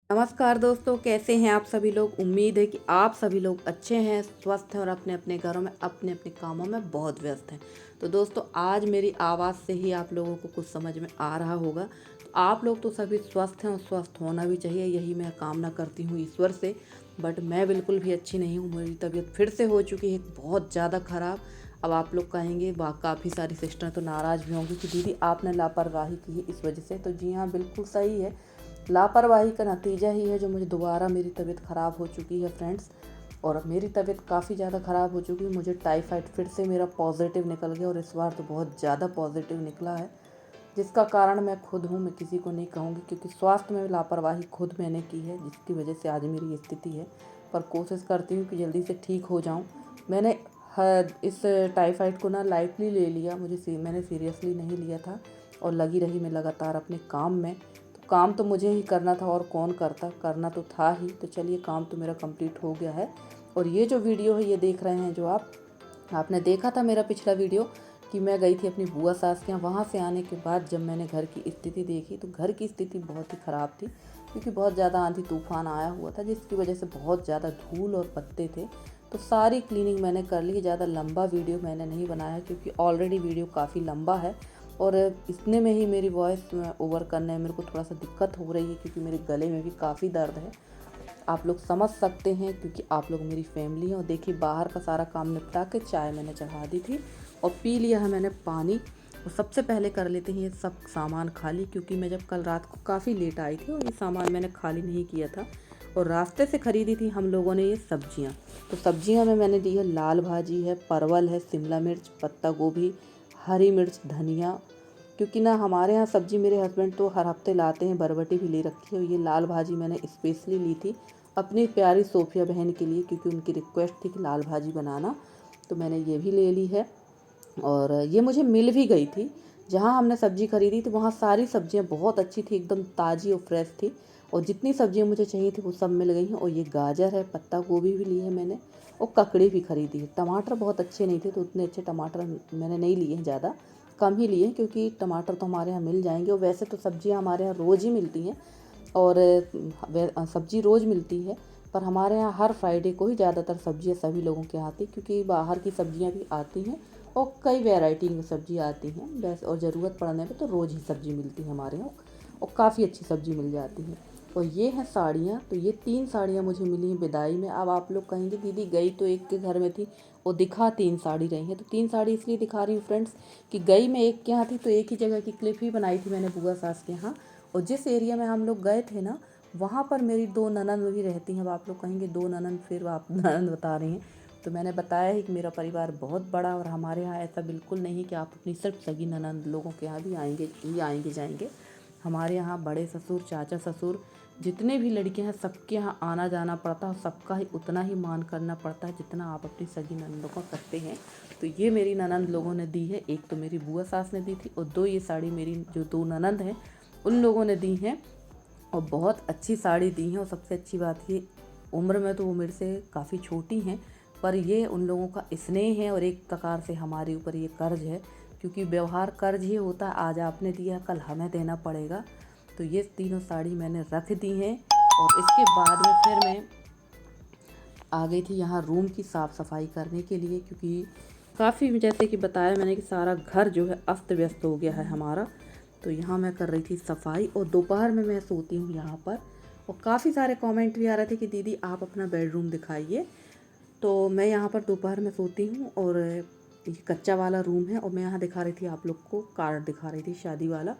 नमस्कार दोस्तों, कैसे हैं आप सभी लोग। उम्मीद है कि आप सभी लोग अच्छे हैं, स्वस्थ हैं और अपने अपने घरों में अपने अपने कामों में बहुत व्यस्त हैं। तो दोस्तों, आज मेरी आवाज़ से ही आप लोगों को कुछ समझ में आ रहा होगा। तो आप लोग तो सभी स्वस्थ हैं और स्वस्थ होना भी चाहिए, यही मैं कामना करती हूँ ईश्वर से। बट मैं बिल्कुल भी अच्छी नहीं हूँ, मेरी तबीयत फिर से हो चुकी है बहुत ज़्यादा ख़राब। अब आप लोग कहेंगे, वाह, काफ़ी सारी सिस्टर तो नाराज़ भी होंगी कि दीदी आपने लापरवाही की है इस वजह से। तो जी हाँ, बिल्कुल सही है। लापरवाही का नतीजा ही है जो मुझे दोबारा मेरी तबीयत ख़राब हो चुकी है फ्रेंड्स। और मेरी तबीयत काफ़ी ज़्यादा ख़राब हो चुकी है, मुझे टाइफाइड फिर से मेरा पॉजिटिव निकल गया और इस बार तो बहुत ज़्यादा पॉजिटिव निकला है। जिसका कारण मैं खुद हूँ, मैं किसी को नहीं कहूँगी, क्योंकि स्वास्थ्य में लापरवाही खुद मैंने की है, जिसकी वजह से आज मेरी ये स्थिति है। पर कोशिश करती हूँ कि जल्दी से ठीक हो जाऊँ। मैंने इस टाइफाइड को ना लाइटली ले लिया, मैंने सीरियसली नहीं लिया था और लगी रही मैं लगातार अपने काम में। तो काम तो मुझे ही करना था और कौन करता, करना तो था ही। तो चलिए, काम तो मेरा कंप्लीट हो गया है। और ये जो वीडियो है ये देख रहे हैं, जो आपने देखा था मेरा पिछला वीडियो कि मैं गई थी अपनी बुआ सास के यहाँ। वहाँ से आने के बाद जब मैंने घर की स्थिति देखी तो घर की स्थिति बहुत ही ख़राब थी, क्योंकि बहुत ज़्यादा आंधी तूफान आया हुआ था, जिसकी वजह से बहुत ज़्यादा धूल और पत्ते थे। तो सारी क्लीनिंग मैंने कर ली। ज़्यादा लंबा वीडियो मैंने नहीं बनाया, क्योंकि ऑलरेडी वीडियो काफ़ी लंबा है और इतने में ही मेरी वॉइस ओवर करने में मेरे को थोड़ा सा दिक्कत हो रही है, क्योंकि मेरे गले में भी काफ़ी दर्द है। आप लोग समझ सकते हैं, क्योंकि आप लोग मेरी फैमिली हैं। और देखिए, बाहर का सारा काम निपटा के चाय मैंने चढ़ा दी थी और पी लिया है मैंने पानी। और सबसे पहले कर लेते हैं ये सब सामान खाली, क्योंकि मैं जब कल रात को काफ़ी लेट आई थी और ये सामान मैंने खाली नहीं किया था। और रास्ते से ख़रीदी थी हम लोगों ने ये सब्जियां। तो सब्जियां में मैंने ली है लाल भाजी है, परवल है, शिमला मिर्च, पत्ता गोभी, हरी मिर्च, धनिया। क्योंकि ना हमारे यहाँ सब्ज़ी मेरे हस्बैंड तो हर हफ्ते लाते हैं, बरबटी भी ले रखी है। और ये लाल भाजी मैंने स्पेशली ली थी अपनी प्यारी सोफिया बहन के लिए, क्योंकि उनकी रिक्वेस्ट थी कि लाल भाजी बनाना। तो मैंने ये भी ले ली है। और ये मुझे मिल भी गई थी, जहाँ हमने सब्ज़ी खरीदी थी वहाँ सारी सब्जियाँ बहुत अच्छी थी, एकदम ताज़ी और फ्रेश थी। और जितनी सब्जियाँ मुझे चाहिए थी वो सब मिल गई हैं। और ये गाजर है, पत्ता गोभी भी ली है मैंने, और ककड़ी भी खरीदी है। टमाटर बहुत अच्छे नहीं थे, तो उतने अच्छे टमाटर मैंने नहीं लिए हैं, ज़्यादा कम ही लिए, क्योंकि टमाटर तो हमारे यहाँ मिल जाएंगे। और वैसे तो सब्जियाँ हमारे यहाँ रोज़ ही मिलती हैं, और सब्ज़ी रोज़ मिलती है। पर हमारे यहाँ हर फ्राइडे को ही ज़्यादातर सब्जियाँ सभी लोगों के यहाँ आती, क्योंकि बाहर की सब्जियाँ भी आती हैं और कई वैरायटी की सब्ज़ी आती हैं वैसे। और ज़रूरत पड़ने पे तो रोज़ ही सब्ज़ी मिलती है हमारे यहाँ, और काफ़ी अच्छी सब्ज़ी मिल जाती है। और ये हैं साड़ियाँ। तो ये 3 साड़ियाँ मुझे मिली हैं विदाई में। अब आप लोग कहेंगे, दीदी गई तो एक के घर में थी और दिखा 3 साड़ी रही है। तो 3 साड़ी इसलिए दिखा रही हूँ फ्रेंड्स, कि गई मैं एक के यहाँ थी तो एक ही जगह की क्लिप ही बनाई थी मैंने बुआ सास के यहाँ। और जिस एरिया में हम लोग गए थे ना, वहाँ पर मेरी 2 ननंद भी रहती हैं। अब आप लोग कहेंगे 2 ननंद, फिर आप ननंद बता रही हैं। तो मैंने बताया है कि मेरा परिवार बहुत बड़ा, और हमारे यहाँ ऐसा बिल्कुल नहीं कि आप अपनी सिर्फ सगी ननंद लोगों के यहाँ भी आएंगे जाएंगे। हमारे यहाँ बड़े ससुर, चाचा ससुर, जितने भी लड़के हैं सबके यहाँ आना जाना पड़ता है, सबका ही उतना ही मान करना पड़ता है जितना आप अपनी सगी ननंदों को करते हैं। तो ये मेरी ननंद लोगों ने दी है, एक तो मेरी बुआ सास ने दी थी, और 2 ये साड़ी मेरी जो 2 ननंद हैं उन लोगों ने दी हैं। और बहुत अच्छी साड़ी दी हैं। और सबसे अच्छी बात ये, उम्र में तो वो मेरे से काफ़ी छोटी हैं, पर ये उन लोगों का स्नेह है और एक प्रकार से हमारे ऊपर ये कर्ज है, क्योंकि व्यवहार कर्ज ही होता है। आज आपने दिया, कल हमें देना पड़ेगा। तो ये तीनों साड़ी मैंने रख दी हैं। और इसके बाद में फिर मैं आ गई थी यहाँ रूम की साफ़ सफाई करने के लिए, क्योंकि काफ़ी, जैसे कि बताया मैंने, कि सारा घर जो है अस्त व्यस्त हो गया है हमारा। तो यहाँ मैं कर रही थी सफाई, और दोपहर में मैं सोती हूँ यहाँ पर। और काफ़ी सारे कमेंट भी आ रहे थे कि दीदी आप अपना बेडरूम दिखाइए। तो मैं यहाँ पर दोपहर में सोती हूँ, और ये कच्चा वाला रूम है। और मैं यहाँ दिखा रही थी आप लोग को, कार्ड दिखा रही थी शादी वाला,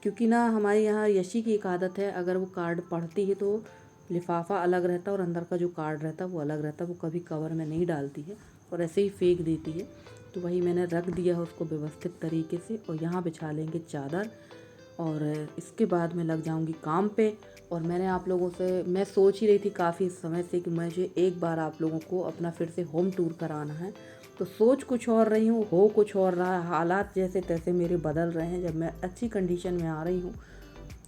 क्योंकि ना हमारे यहाँ यशी की एक आदत है, अगर वो कार्ड पढ़ती है तो लिफाफा अलग रहता है और अंदर का जो कार्ड रहता है वो अलग रहता है। वो कभी कवर में नहीं डालती है और ऐसे ही फेंक देती है। तो वही मैंने रख दिया है उसको व्यवस्थित तरीके से। और यहाँ बिछा लेंगे चादर, और इसके बाद मैं लग जाऊंगी काम पे। और मैंने आप लोगों से, मैं सोच ही रही थी काफ़ी समय से कि मुझे एक बार आप लोगों को अपना फिर से होम टूर कराना है। तो सोच कुछ और रही हूँ, हो कुछ और रहा है। हालात जैसे तैसे मेरे बदल रहे हैं। जब मैं अच्छी कंडीशन में आ रही हूँ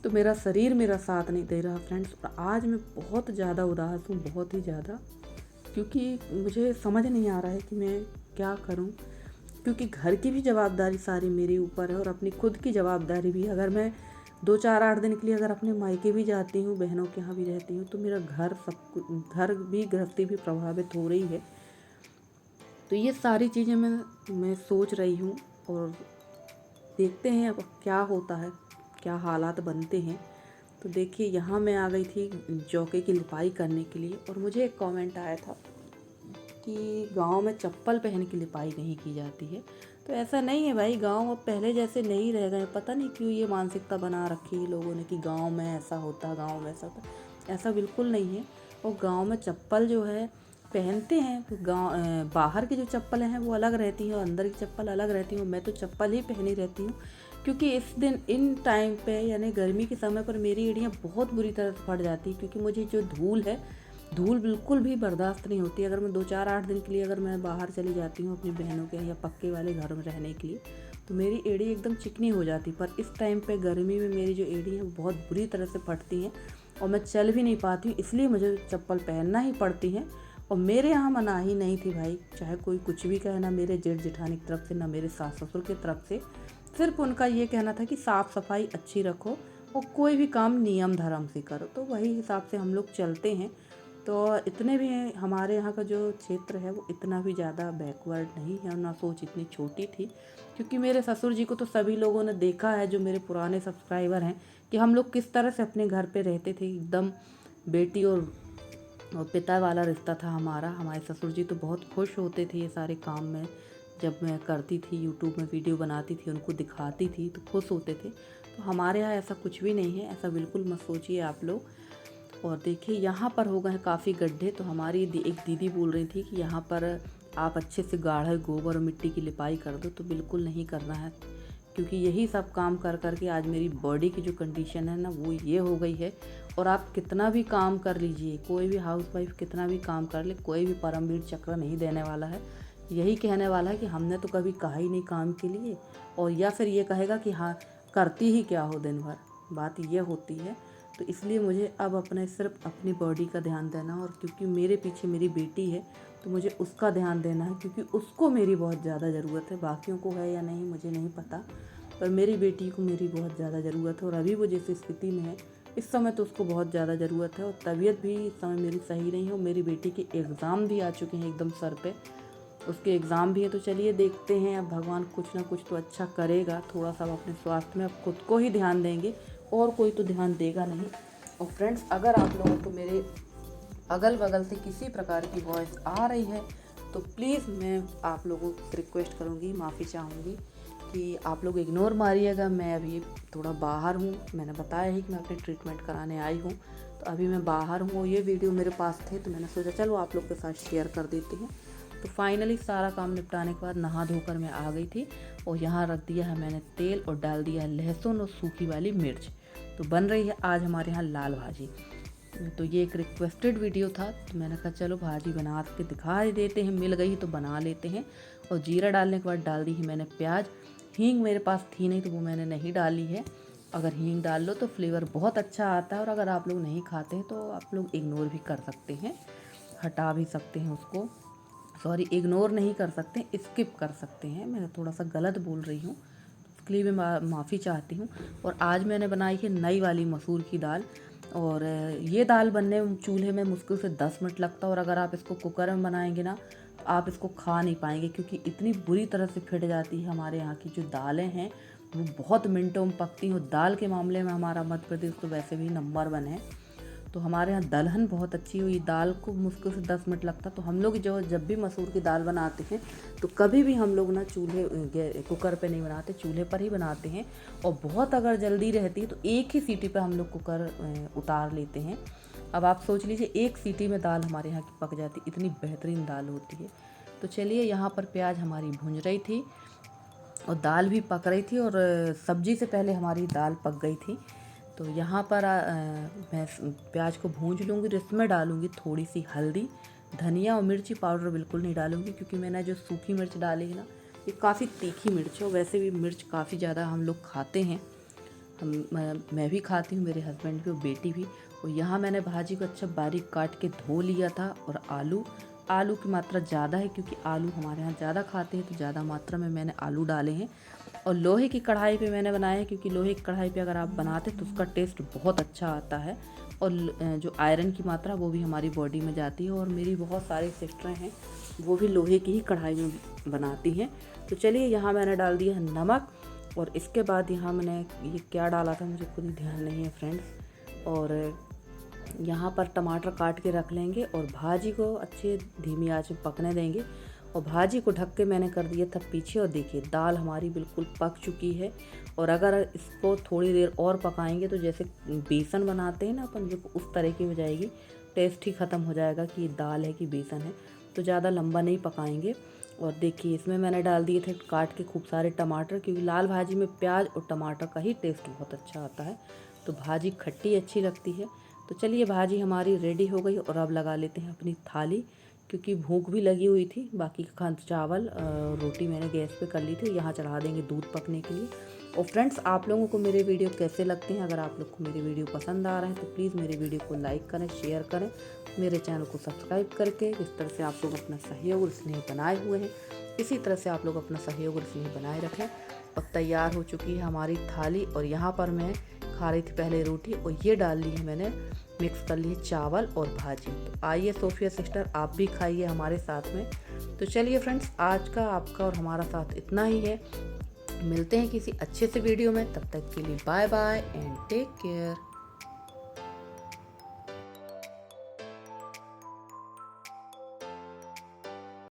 तो मेरा शरीर मेरा साथ नहीं दे रहा फ्रेंड्स। और आज मैं बहुत ज़्यादा उदास हूँ, बहुत ही ज़्यादा, क्योंकि मुझे समझ नहीं आ रहा है कि मैं क्या करूँ। क्योंकि घर की भी जवाबदारी सारी मेरे ऊपर है और अपनी खुद की जवाबदारी भी। अगर मैं 2 4 8 दिन के लिए अगर अपने मायके भी जाती हूँ, बहनों के यहाँ भी रहती हूँ, तो मेरा घर भी, गृहस्थी भी प्रभावित हो रही है। तो ये सारी चीज़ें मैं सोच रही हूँ और देखते हैं अब क्या होता है, क्या हालात बनते हैं। तो देखिए यहाँ मैं आ गई थी चौके की लिपाई करने के लिए, और मुझे एक कमेंट आया था कि गांव में चप्पल पहन के लिपाई नहीं की जाती है। तो ऐसा नहीं है भाई, गांव अब पहले जैसे नहीं रह गए। पता नहीं क्यों ये मानसिकता बना रखी है लोगों ने कि गांव में ऐसा होता, गांव में ऐसा होता। ऐसा बिल्कुल नहीं है। और गांव में चप्पल जो है पहनते हैं, तो बाहर की जो चप्पलें हैं वो अलग रहती हैं और अंदर की चप्पल अलग रहती हैं। मैं तो चप्पल ही पहनी रहती हूँ, क्योंकि इन टाइम पे यानी गर्मी के समय पर मेरी एड़ियाँ बहुत बुरी तरह से फट जाती है। क्योंकि मुझे जो धूल बिल्कुल भी बर्दाश्त नहीं होती। अगर मैं 2 4 8 दिन के लिए अगर मैं बाहर चली जाती हूँ अपनी बहनों के या पक्के वाले घर में रहने के लिए, तो मेरी एड़ी एकदम चिकनी हो जाती। पर इस टाइम पे गर्मी में मेरी जो एड़ी है वो बहुत बुरी तरह से फटती हैं और मैं चल भी नहीं पाती हूँ, इसलिए मुझे चप्पल पहनना ही पड़ती है। और मेरे यहाँ मनाही नहीं थी भाई, चाहे कोई कुछ भी कहे, ना मेरे जेठ जेठानी की तरफ से ना मेरे सास ससुर की तरफ से। सिर्फ उनका ये कहना था कि साफ़ सफाई अच्छी रखो और कोई भी काम नियम धर्म से करो। तो वही हिसाब से हम लोग चलते हैं। तो इतने भी हमारे यहाँ का जो क्षेत्र है वो इतना भी ज़्यादा बैकवर्ड नहीं है और ना सोच इतनी छोटी थी। क्योंकि मेरे ससुर जी को तो सभी लोगों ने देखा है, जो मेरे पुराने सब्सक्राइबर हैं, कि हम लोग किस तरह से अपने घर पे रहते थे। एकदम बेटी और पिता वाला रिश्ता था हमारा। हमारे ससुर जी तो बहुत खुश होते थे ये सारे काम में, जब मैं करती थी यूट्यूब में वीडियो बनाती थी, उनको दिखाती थी तो खुश होते थे। तो हमारे यहाँ ऐसा कुछ भी नहीं है, ऐसा बिल्कुल मत सोचिए आप लोग। और देखिए यहाँ पर हो गए हैं काफ़ी गड्ढे। तो हमारी एक दीदी बोल रही थी कि यहाँ पर आप अच्छे से गाढ़े गोबर और मिट्टी की लिपाई कर दो। तो बिल्कुल नहीं करना है, क्योंकि यही सब काम कर कर के आज मेरी बॉडी की जो कंडीशन है ना वो ये हो गई है। और आप कितना भी काम कर लीजिए, कोई भी हाउसवाइफ कितना भी काम कर ले, कोई भी परमवीर चक्र नहीं देने वाला है। यही कहने वाला है कि हमने तो कभी कहा ही नहीं काम के लिए, और या फिर ये कहेगा कि हाँ करती ही क्या हो दिन भर। बात ये होती है। तो इसलिए मुझे अब सिर्फ अपनी बॉडी का ध्यान देना, और क्योंकि मेरे पीछे मेरी बेटी है तो मुझे उसका ध्यान देना है, क्योंकि उसको मेरी बहुत ज़्यादा ज़रूरत है। बाकियों को है या नहीं मुझे नहीं पता, पर मेरी बेटी को मेरी बहुत ज़्यादा ज़रूरत है। और अभी वो जिस स्थिति में है इस समय तो उसको बहुत ज़्यादा ज़रूरत है। और तबीयत भी इस समय मेरी सही नहीं है, और मेरी बेटी के एग्ज़ाम भी आ चुके हैं एकदम सर पे, उसके एग्ज़ाम भी है। तो चलिए देखते हैं, अब भगवान कुछ ना कुछ तो अच्छा करेगा। थोड़ा सा अपने स्वास्थ्य में अब खुद को ही ध्यान देंगे, और कोई तो ध्यान देगा नहीं। और फ्रेंड्स, अगर आप लोगों को मेरे अगल बगल से किसी प्रकार की वॉइस आ रही है तो प्लीज़ मैं आप लोगों को रिक्वेस्ट करूँगी, माफ़ी चाहूँगी कि आप लोग इग्नोर मारिएगा। मैं अभी थोड़ा बाहर हूँ, मैंने बताया है कि मैं अपनी ट्रीटमेंट कराने आई हूँ, तो अभी मैं बाहर हूँ। ये वीडियो मेरे पास थे तो मैंने सोचा चलो आप लोग के साथ शेयर कर देते हैं। तो फाइनली सारा काम निपटाने के बाद नहा धोकर मैं आ गई थी, और यहाँ रख दिया है मैंने तेल और डाल दिया है लहसुन और सूखी वाली मिर्च। तो बन रही है आज हमारे यहाँ लाल भाजी। तो ये एक रिक्वेस्टेड वीडियो था, तो मैंने कहा चलो भाजी बना के दिखा ही देते हैं, मिल गई तो बना लेते हैं। और जीरा डालने के बाद डाल दी है मैंने प्याज। हींग मेरे पास थी नहीं तो वो मैंने नहीं डाली है। अगर हींग डाल लो तो फ्लेवर बहुत अच्छा आता है, और अगर आप लोग नहीं खाते हैं तो आप लोग इग्नोर भी कर सकते हैं, हटा भी सकते हैं उसको। सॉरी, इग्नोर नहीं कर सकते, स्किप कर सकते हैं। मैं थोड़ा सा गलत बोल रही हूँ, उसके लिए मैं माफ़ी चाहती हूँ। और आज मैंने बनाई है नई वाली मसूर की दाल, और ये दाल बनने में चूल्हे में मुश्किल से 10 मिनट लगता है। और अगर आप इसको कुकर में बनाएंगे ना तो आप इसको खा नहीं पाएंगे, क्योंकि इतनी बुरी तरह से फिट जाती है। हमारे यहाँ की जो दालें हैं वो बहुत मिनटों में पकती हैं। दाल के मामले में हमारा मध्य प्रदेश तो वैसे भी नंबर 1 है। तो हमारे यहाँ दलहन बहुत अच्छी हुई, दाल को मुश्किल से 10 मिनट लगता। तो हम लोग जब भी मसूर की दाल बनाते हैं तो कभी भी हम लोग ना कुकर पे नहीं बनाते, चूल्हे पर ही बनाते हैं। और बहुत अगर जल्दी रहती है तो एक ही सीटी पे हम लोग कुकर उतार लेते हैं। अब आप सोच लीजिए, एक सीटी में दाल हमारे यहाँ की पक जाती, इतनी बेहतरीन दाल होती है। तो चलिए, यहाँ पर प्याज हमारी भुन रही थी और दाल भी पक रही थी, और सब्जी से पहले हमारी दाल पक गई थी। तो यहाँ पर मैं प्याज को भूंज लूँगी, इसमें डालूँगी थोड़ी सी हल्दी, धनिया और मिर्ची पाउडर बिल्कुल नहीं डालूँगी, क्योंकि मैंने जो सूखी मिर्च डाली है ना ये काफ़ी तीखी मिर्च है। वैसे भी मिर्च काफ़ी ज़्यादा हम लोग खाते हैं, मैं भी खाती हूँ, मेरे हस्बैंड भी और बेटी भी। और यहाँ मैंने भाजी को अच्छा बारीक काट के धो लिया था, और आलू आलू की मात्रा ज़्यादा है क्योंकि आलू हमारे यहाँ ज़्यादा खाते हैं, तो ज़्यादा मात्रा में मैंने आलू डाले हैं। और लोहे की कढ़ाई पे मैंने बनाया है क्योंकि लोहे की कढ़ाई पे अगर आप बनाते तो उसका टेस्ट बहुत अच्छा आता है। और जो आयरन की मात्रा वो भी हमारी बॉडी में जाती है। और मेरी बहुत सारी सिस्टरें हैं वो भी लोहे की ही कढ़ाई में बनाती हैं। तो चलिए, यहाँ मैंने डाल दिया है नमक। और इसके बाद यहाँ मैंने ये क्या डाला था मुझे खुद ही ध्यान नहीं है फ्रेंड्स। और यहाँ पर टमाटर काट के रख लेंगे और भाजी को अच्छे धीमी आंच में पकने देंगे। और भाजी को ढक के मैंने कर दिया था पीछे। और देखिए, दाल हमारी बिल्कुल पक चुकी है। और अगर इसको थोड़ी देर और पकाएंगे तो जैसे बेसन बनाते हैं ना अपन, जो उस तरह की हो जाएगी, टेस्ट ही ख़त्म हो जाएगा कि ये दाल है कि बेसन है। तो ज़्यादा लंबा नहीं पकाएंगे। और देखिए, इसमें मैंने डाल दिए थे काट के खूब सारे टमाटर, क्योंकि लाल भाजी में प्याज और टमाटर का ही टेस्ट बहुत अच्छा आता है। तो भाजी खट्टी अच्छी लगती है। तो चलिए, भाजी हमारी रेडी हो गई। और अब लगा लेते हैं अपनी थाली, क्योंकि भूख भी लगी हुई थी। बाकी का चावल रोटी मैंने गैस पे कर ली थी। यहाँ चढ़ा देंगे दूध पकने के लिए। और फ्रेंड्स, आप लोगों को मेरे वीडियो कैसे लगते हैं? अगर आप लोग को मेरे वीडियो पसंद आ रहे हैं तो प्लीज़ मेरे वीडियो को लाइक करें, शेयर करें, मेरे चैनल को सब्सक्राइब करके। जिस तरह से आप लोग अपना सहयोग और स्नेह बनाए हुए हैं, इसी तरह से आप लोग अपना सहयोग और स्नेह बनाए रखें। और तैयार हो चुकी है हमारी थाली। और यहाँ पर मैं खा रही थी पहले रोटी, और ये डाल ली है मैंने, मिक्स कर ली है चावल और भाजी। तो आइए सोफिया सिस्टर, आप भी खाइए हमारे साथ में। तो चलिए फ्रेंड्स, आज का आपका और हमारा साथ इतना ही है। मिलते हैं किसी अच्छे से वीडियो में। तब तक के लिए bye bye and take care.